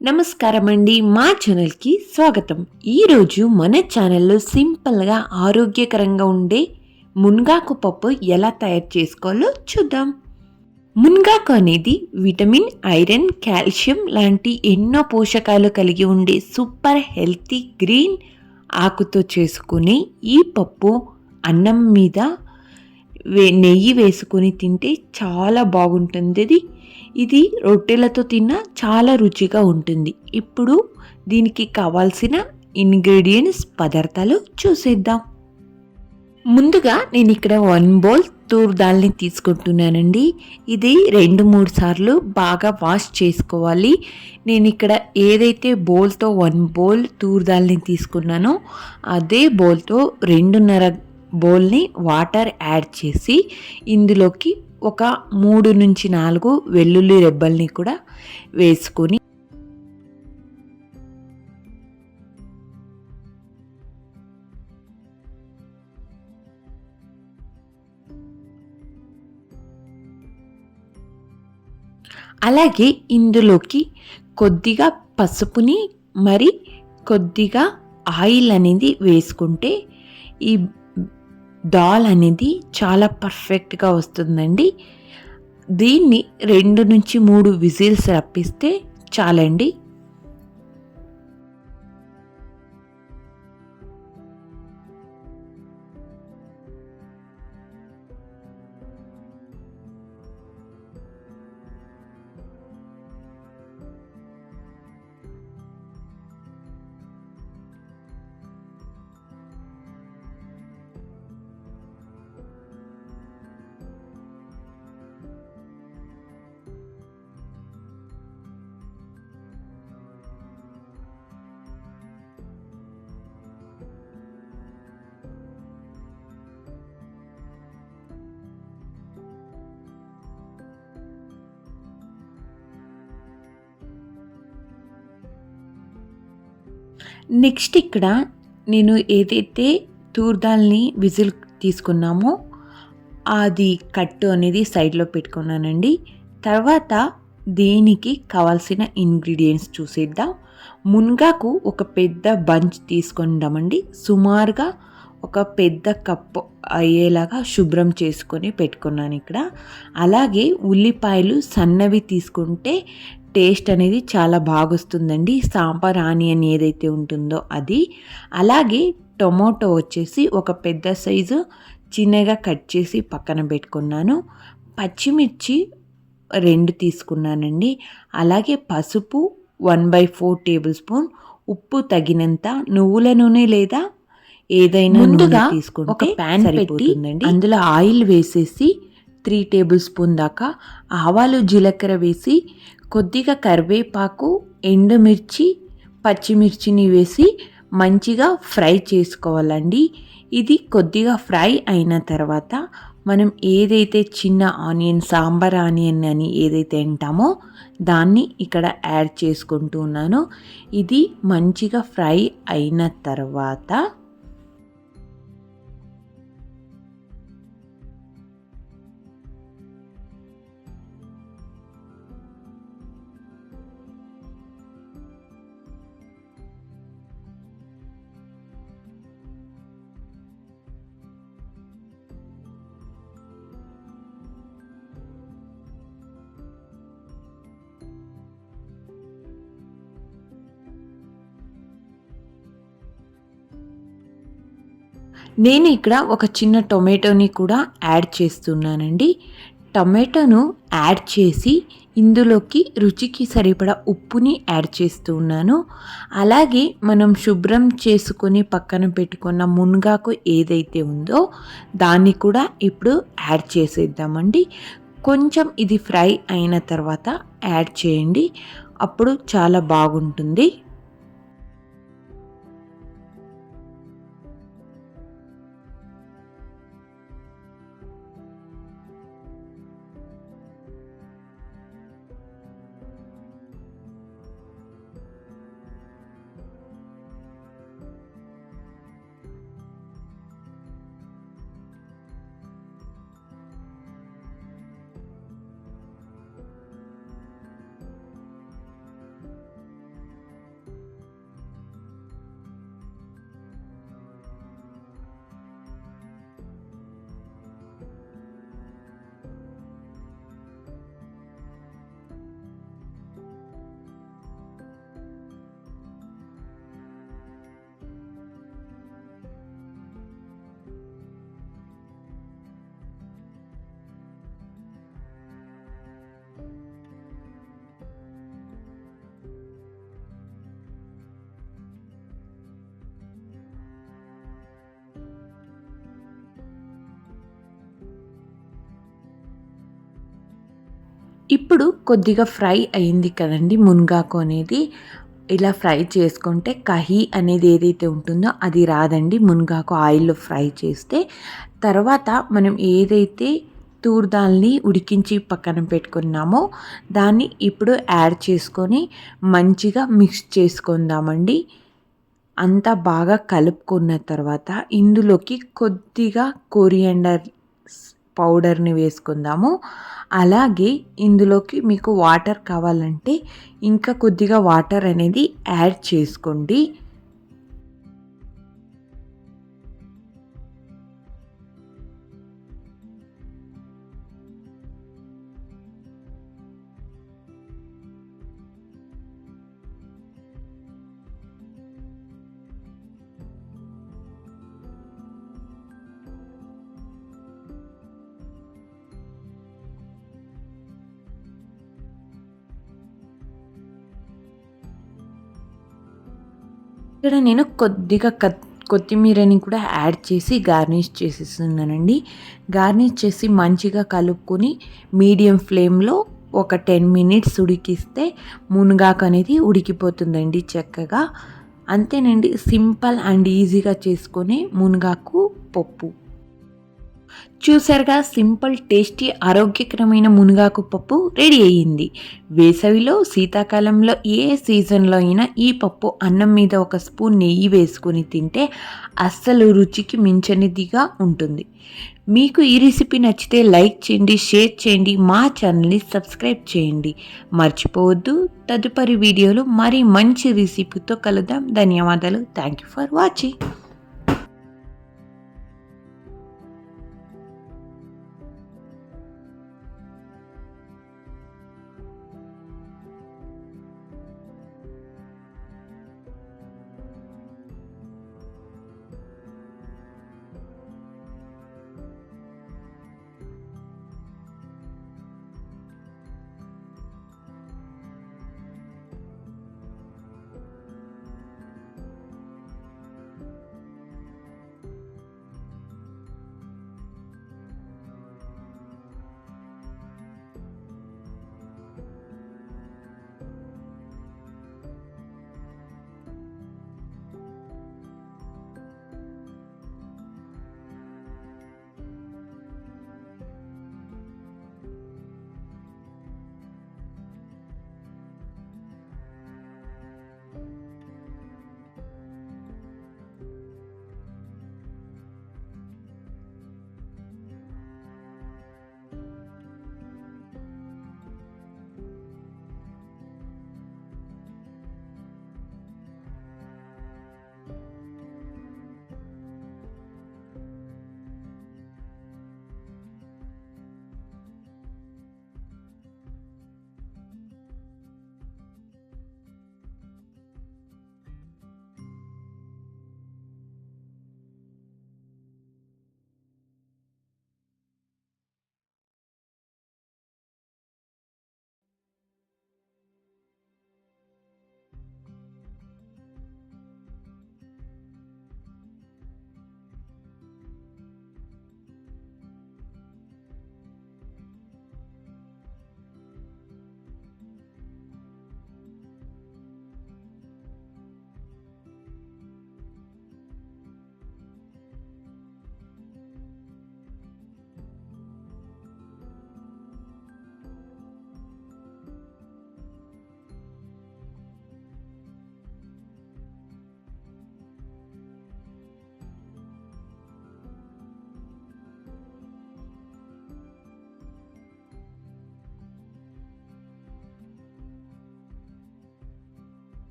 నమస్కారం అండి, మా ఛానల్కి స్వాగతం. ఈరోజు మన ఛానల్లో సింపుల్గా ఆరోగ్యకరంగా ఉండే మునగాకు పప్పు ఎలా తయారు చేసుకోవాలో చూద్దాం. మునగాకు అనేది విటమిన్, ఐరన్, కాల్షియం లాంటి ఎన్నో పోషకాలు కలిగి ఉండే సూపర్ హెల్తీ గ్రీన్ ఆకుతో చేసుకునే ఈ పప్పు అన్నం మీద నెయ్యి వేసుకొని తింటే చాలా బాగుంటుంది. ఇది రొట్టెలతో తిన్నా చాలా రుచిగా ఉంటుంది. ఇప్పుడు దీనికి కావాల్సిన ఇంగ్రీడియంట్స్ పదార్థాలు చూసేద్దాం. ముందుగా నేను ఇక్కడ 1 బౌల్ తూర్ దాల్ని తీసుకుంటున్నానండి. ఇది 2-3 సార్లు బాగా వాష్ చేసుకోవాలి. నేను ఇక్కడ ఏదైతే బౌల్తో 1 బౌల్ తూర్ దాల్ని తీసుకున్నానో అదే బౌల్తో 2.5 బౌల్ని వాటర్ యాడ్ చేసి ఇందులోకి ఒక 3-4 వెల్లుల్లి రెబ్బల్ని కూడా వేసుకొని అలాగే ఇందులోకి కొద్దిగా పసుపుని మరి కొద్దిగా ఆయిల్ అనేది వేసుకుంటే ఈ దాల్ అనేది చాలా పర్ఫెక్ట్గా వస్తుందండి. దీన్ని 2-3 విజిల్స్ రప్పిస్తే చాలండి. నెక్స్ట్ ఇక్కడ నేను ఏదైతే తూర్ దాల్ని విజిల్ తీసుకున్నామో అది కట్టు అనేది సైడ్లో పెట్టుకున్నానండి. తర్వాత దీనికి కావాల్సిన ఇంగ్రీడియంట్స్ చూసేద్దాం. మునగాకు ఒక పెద్ద బంచ్ తీసుకుందామండి. సుమారుగా ఒక పెద్ద కప్పు అయ్యేలాగా శుభ్రం చేసుకొని పెట్టుకున్నాను ఇక్కడ. అలాగే ఉల్లిపాయలు సన్నవి తీసుకుంటే టేస్ట్ అనేది చాలా బాగొస్తుందండి. సాంబార్ ఆనియన్ ఏదైతే ఉంటుందో అది. అలాగే టొమాటో వచ్చేసి ఒక పెద్ద సైజు చిన్నగా కట్ చేసి పక్కన పెట్టుకున్నాను. పచ్చిమిర్చి 2 తీసుకున్నానండి. అలాగే పసుపు 1/4 టేబుల్ స్పూన్, ఉప్పు తగినంత, నువ్వుల నూనె లేదా ఏదైనా ముందుగా తీసుకుంటే ఒక ప్యాన్ పెట్టి అందులో ఆయిల్ వేసేసి 3 టేబుల్ స్పూన్ దాకా ఆవాలు జీలకర్ర వేసి కొద్దిగా కరివేపాకు, ఎండుమిర్చి, పచ్చిమిర్చిని వేసి మంచిగా ఫ్రై చేసుకోవాలండి. ఇది కొద్దిగా ఫ్రై అయిన తర్వాత మనం ఏదైతే చిన్న ఆనియన్, సాంబార్ ఆనియన్ అని ఏదైతే అంటామో దాన్ని ఇక్కడ యాడ్ చేసుకుంటూ ఉన్నాను. ఇది మంచిగా ఫ్రై అయిన తర్వాత నేను ఇక్కడ ఒక చిన్న టొమాటోని కూడా యాడ్ చేస్తున్నానండి. టొమాటోను యాడ్ చేసి ఇందులోకి రుచికి సరిపడా ఉప్పుని యాడ్ చేస్తూ ఉన్నాను. అలాగే మనం శుభ్రం చేసుకొని పక్కన పెట్టుకున్న మునగాకు ఏదైతే ఉందో దాన్ని కూడా ఇప్పుడు యాడ్ చేసేద్దామండి. కొంచెం ఇది ఫ్రై అయిన తర్వాత యాడ్ చేయండి, అప్పుడు చాలా బాగుంటుంది. ఇప్పుడు కొద్దిగా ఫ్రై అయింది కదండి మునగాకు అనేది. ఇలా ఫ్రై చేసుకుంటే కహీ అనేది ఏదైతే ఉంటుందో అది రాదండి మునగాకు ఆయిల్లో ఫ్రై చేస్తే. తర్వాత మనం ఏదైతే తూర్ దాల్ని ఉడికించి పక్కన పెట్టుకున్నామో దాన్ని ఇప్పుడు యాడ్ చేసుకొని మంచిగా మిక్స్ చేసుకుందామండి. అంతా బాగా కలుపుకున్న తర్వాత ఇందులోకి కొద్దిగా కొరియాండర్ పౌడర్ని వేసుకుందాము. అలాగే ఇందులోకి మీకు వాటర్ కావాలంటే ఇంకా కొద్దిగా వాటర్ అనేది యాడ్ చేసుకోండి. ఇక్కడ నేను కొద్దిగా కొత్తిమీరని కూడా యాడ్ చేసి గార్నిష్ చేసేస్తున్నానండి. గార్నిష్ చేసి మంచిగా కలుపుకొని మీడియం ఫ్లేమ్లో ఒక 10 మినిట్స్ ఉడికిస్తే మునగాకు అనేది ఉడికిపోతుందండి చక్కగా. అంతేనండి, సింపుల్ అండ్ ఈజీగా చేసుకునే మునగాకు పప్పు. చూసారుగా, సింపుల్ టేస్టీ ఆరోగ్యకరమైన మునగాకు పప్పు రెడీ అయ్యింది. వేసవిలో, శీతాకాలంలో ఏ సీజన్లో అయినా ఈ పప్పు అన్నం మీద ఒక స్పూన్ నెయ్యి వేసుకొని తింటే అస్సలు రుచికి మించనిదిగా ఉంటుంది. మీకు ఈ రెసిపీ నచ్చితే లైక్ చేయండి, షేర్ చేయండి, మా ఛానల్ని సబ్స్క్రైబ్ చేయండి. మర్చిపోవద్దు. తదుపరి వీడియోలో మరి మంచి రెసిపీతో కలుద్దాం. ధన్యవాదాలు. Thank you for watching.